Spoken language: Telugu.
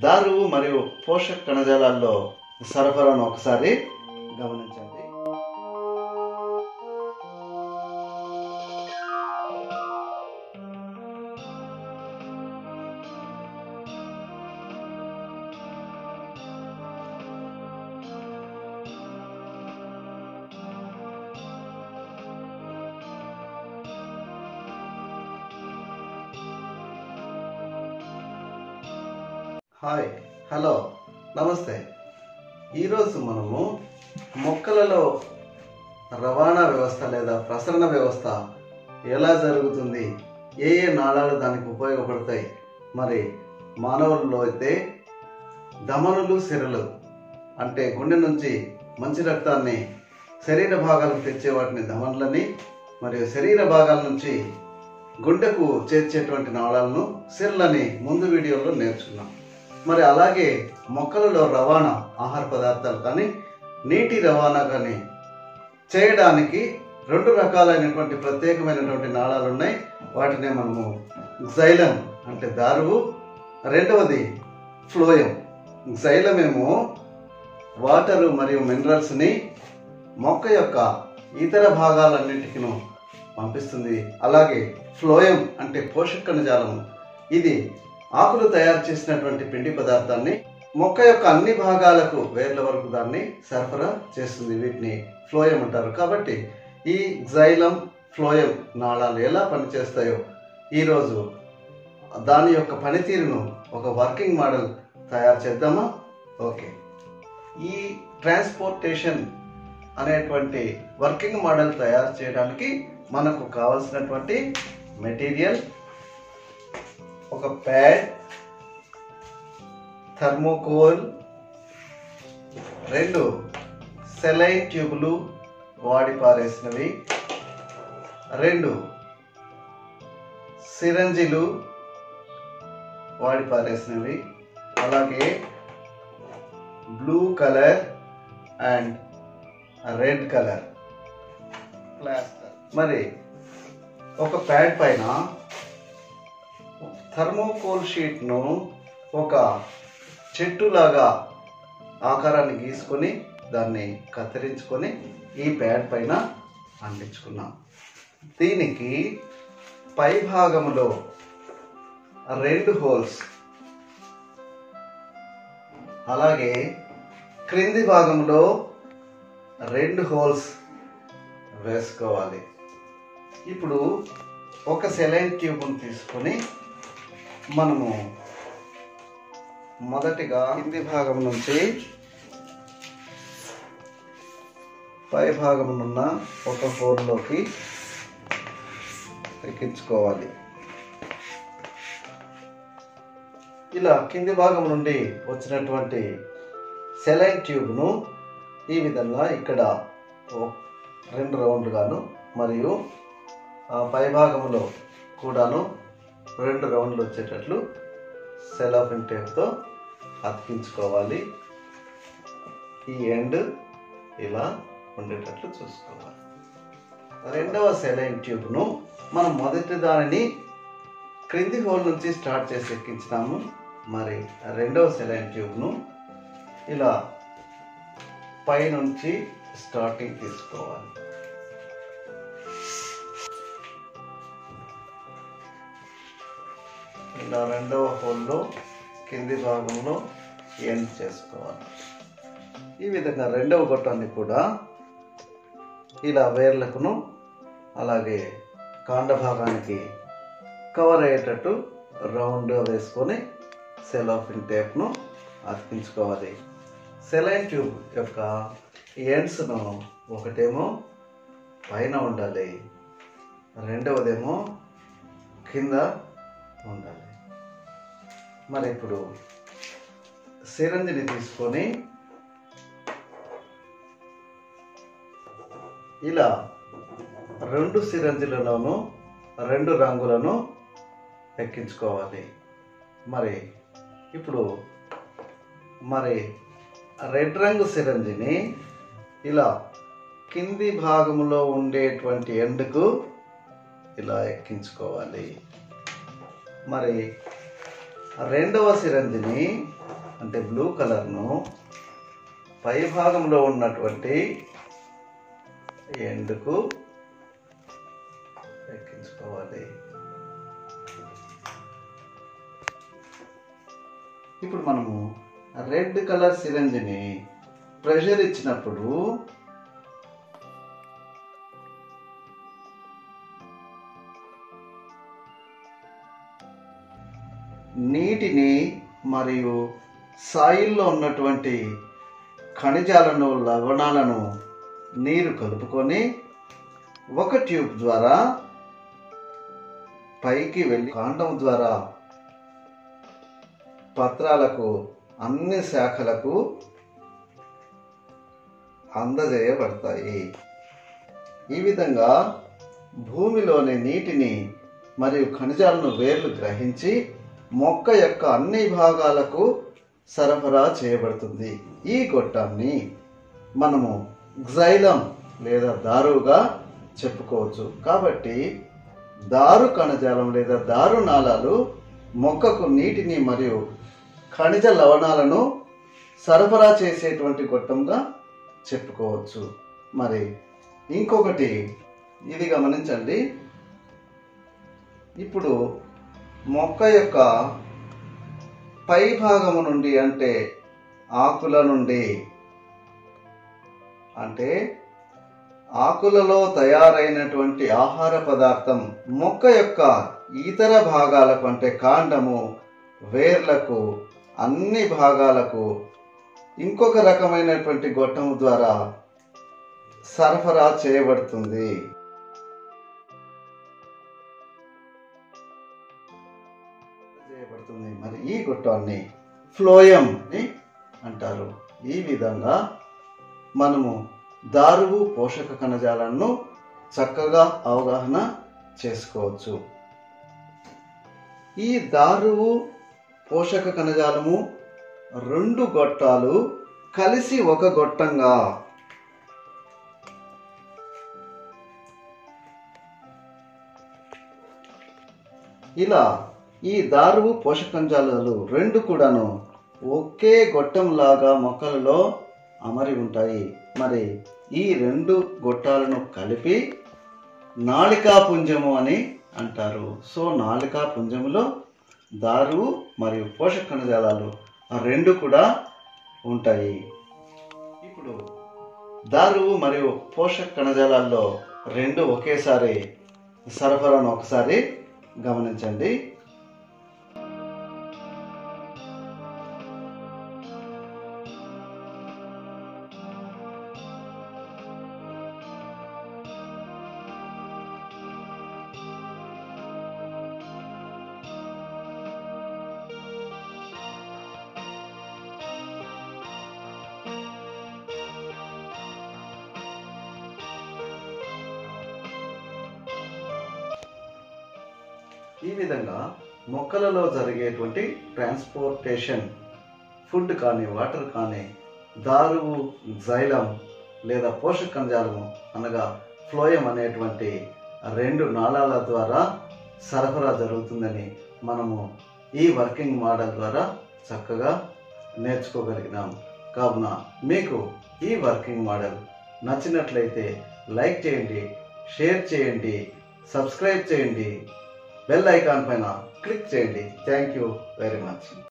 దారువు మరియు పోషక కణజాలాల్లో సరఫరాను ఒకసారి గమనించండి. హాయ్, హలో, నమస్తే. ఈరోజు మనము మొక్కలలో రవాణా వ్యవస్థ లేదా ప్రసరణ వ్యవస్థ ఎలా జరుగుతుంది, ఏ ఏ నాళాలు దానికి ఉపయోగపడతాయి, మరి మానవుల్లో అయితే ధమనులు సిరలు అంటే గుండె నుంచి మంచి రక్తాన్ని శరీర భాగాలకు తెచ్చే వాటిని ధమనులని, మరియు శరీర భాగాల నుంచి గుండెకు చేర్చేటువంటి నాళాలను సిరలని ముందు వీడియోలో నేర్చుకున్నాం. మరి అలాగే మొక్కలలో రవాణా ఆహార పదార్థాలు కానీ నీటి రవాణా కానీ చేయడానికి రెండు రకాలైనటువంటి ప్రత్యేకమైనటువంటి నాళాలు ఉన్నాయి. వాటినే మనము జైలం అంటే దారువు, రెండవది ఫ్లోయం. జైలం ఏమో వాటరు మరియు మినరల్స్ని మొక్క యొక్క ఇతర భాగాలన్నింటికి పంపిస్తుంది. అలాగే ఫ్లోయం అంటే పోషక కణజాలము, ఇది ఆకులు తయారు చేసినటువంటి పిండి పదార్థాన్ని మొక్క యొక్క అన్ని భాగాలకు వేర్ల వరకు దాన్ని సరఫరా చేస్తుంది. వీటిని ఫ్లోయం అంటారు. కాబట్టి ఈ జైలం ఫ్లోయం నాళాలు ఎలా పనిచేస్తాయో ఈరోజు దాని యొక్క పనితీరును ఒక వర్కింగ్ మోడల్ తయారు చేద్దామా? ఓకే. ఈ ట్రాన్స్పోర్టేషన్ అనేటువంటి వర్కింగ్ మోడల్ తయారు చేయడానికి మనకు కావలసినటువంటి మెటీరియల్ ఒక ప్యాడ్, థర్మోకోల్, 2 సెలైన్ ట్యూబులు వాడి పారేసినవి, 2 సిరంజిలు వాడి పారేసినవి, అలాగే blue colour and red colour plaster. మరి ఒక ప్యాడ్ పైన థర్మోకోల్ షీట్ను ఒక చెట్టులాగా ఆకారాన్ని గీసుకొని దాన్ని కత్తిరించుకొని ఈ ప్యాడ్ పైన అంటించుకున్నాం. దీనికి పై భాగంలో 2 హోల్స్, అలాగే క్రింది భాగంలో 2 హోల్స్ వేసుకోవాలి. ఇప్పుడు ఒక సెలైన్ ట్యూబ్ను తీసుకొని మనము మొదటిగా కింది భాగం నుంచి పై భాగమునున్న ఒక హోల్లోకి ఎక్కించుకోవాలి. ఇలా కింది భాగం నుండి వచ్చినటువంటి సెలైన్ ట్యూబ్ను ఈ విధంగా ఇక్కడ 2 రౌండ్లుగాను మరియు పై భాగంలో కూడాను 2 రౌండ్లు వచ్చేటట్లు సెలోఫిన్ టేప్తో అతికించుకోవాలి. ఈ ఎండ్ ఇలా ఉండేటట్లు చూసుకోవాలి. రెండవ సెలైన్ ట్యూబ్ను మనం మొదటి దానిని క్రింది హోల్ నుంచి స్టార్ట్ చేసి ఎక్కించినాము. మరి రెండవ సెలైన్ ట్యూబ్ను ఇలా పై నుంచి స్టార్టింగ్ తీసుకోవాలి. ఇలా రెండవ హోల్లో కింది భాగంలో ఎండ్ చేసుకోవాలి. ఈ విధంగా రెండవ గొట్టాన్ని కూడా ఇలా వేర్లకును అలాగే కాండ భాగానికి కవర్ అయ్యేటట్టు రౌండ్గా వేసుకొని సెలోఫిన్ టేప్ను అతికించుకోవాలి. సెలైన్ ట్యూబ్ యొక్క ఎండ్స్ను ఒకటేమో పైన ఉండాలి, రెండవదేమో కింద ఉండాలి. మరి ఇప్పుడు సిరంజిని తీసుకొని ఇలా 2 సిరంజిలలోనూ 2 రంగులను ఎక్కించుకోవాలి. మరి ఇప్పుడు రెడ్ రంగు సిరంజిని ఇలా కింది భాగంలో ఉండేటువంటి ఎండ్కు ఇలా ఎక్కించుకోవాలి. మరి రెండవ సిరంజిని అంటే బ్లూ కలర్ను పై భాగంలో ఉన్నటువంటి ఎండ్కు ఎక్కించుకోవాలి. ఇప్పుడు మనము రెడ్ కలర్ సిరంజిని ప్రెషర్ ఇచ్చినప్పుడు నీటిని మరియు సాయిల్లో ఉన్నటువంటి ఖనిజాలను, లవణాలను నీరు కలుపుకొని ఒక ట్యూబ్ ద్వారా పైకి వెళ్ళి కాండం ద్వారా పత్రాలకు, అన్ని శాఖలకు అందజేయబడతాయి. ఈ విధంగా భూమిలోని నీటిని మరియు ఖనిజాలను వేర్లు గ్రహించి మొక్క యొక్క అన్ని భాగాలకు సరఫరా చేయబడుతుంది. ఈ గొట్టాన్ని మనము గ్జైలం లేదా దారుగా చెప్పుకోవచ్చు. కాబట్టి దారు కణజాలం లేదా దారు నాళాలు మొక్కకు నీటిని మరియు ఖనిజ లవణాలను సరఫరా చేసేటువంటి గొట్టంగా చెప్పుకోవచ్చు. మరి ఇంకొకటి ఇది గమనించండి. ఇప్పుడు మొక్క యొక్క పై భాగము నుండి అంటే ఆకుల నుండి, అంటే ఆకులలో తయారైనటువంటి ఆహార పదార్థం మొక్క యొక్క ఇతర భాగాలకు అంటే కాండము, వేర్లకు, అన్ని భాగాలకు ఇంకొక రకమైనటువంటి గొట్టము ద్వారా సరఫరా చేయబడుతుంది. మరి ఈ గొట్టాన్ని ఫ్లోయం అని అంటారు. ఈ విధంగా మనము దారువు పోషక కణజాలను చక్కగా అవగాహన చేసుకోవచ్చు. ఈ దారువు పోషక కణజాలము రెండు గొట్టాలు కలిసి ఒక గొట్టంగా ఇలా ఈ దారువు పోషక కణజాలాలు రెండు కూడాను ఒకే గొట్టంలాగా మొక్కలలో అమరి ఉంటాయి. మరి ఈ రెండు గొట్టాలను కలిపి నాళికా పుంజము అని అంటారు. సో నాళికా పుంజములో దారువు మరియు పోషక కణజాలాలు ఆ రెండు కూడా ఉంటాయి. ఇప్పుడు దారువు మరియు పోషక కణజాలాల్లో రెండు ఒకేసారి సరఫరాను ఒకసారి గమనించండి. ఈ విధంగా మొక్కలలో జరిగేటువంటి ట్రాన్స్పోర్టేషన్, ఫుడ్ కానీ వాటర్ కానీ దారువు, జైలం లేదా పోషక కణజాలము అనగా ఫ్లోయం అనేటువంటి రెండు నాళాల ద్వారా సరఫరా జరుగుతుందని మనము ఈ వర్కింగ్ మోడల్ ద్వారా చక్కగా నేర్చుకోగలిగినాం. కావున మీకు ఈ వర్కింగ్ మోడల్ నచ్చినట్లయితే లైక్ చేయండి, షేర్ చేయండి, సబ్స్క్రైబ్ చేయండి, బెల్ ఐకాన్ పైన క్లిక్ చేయండి. Thank you very much.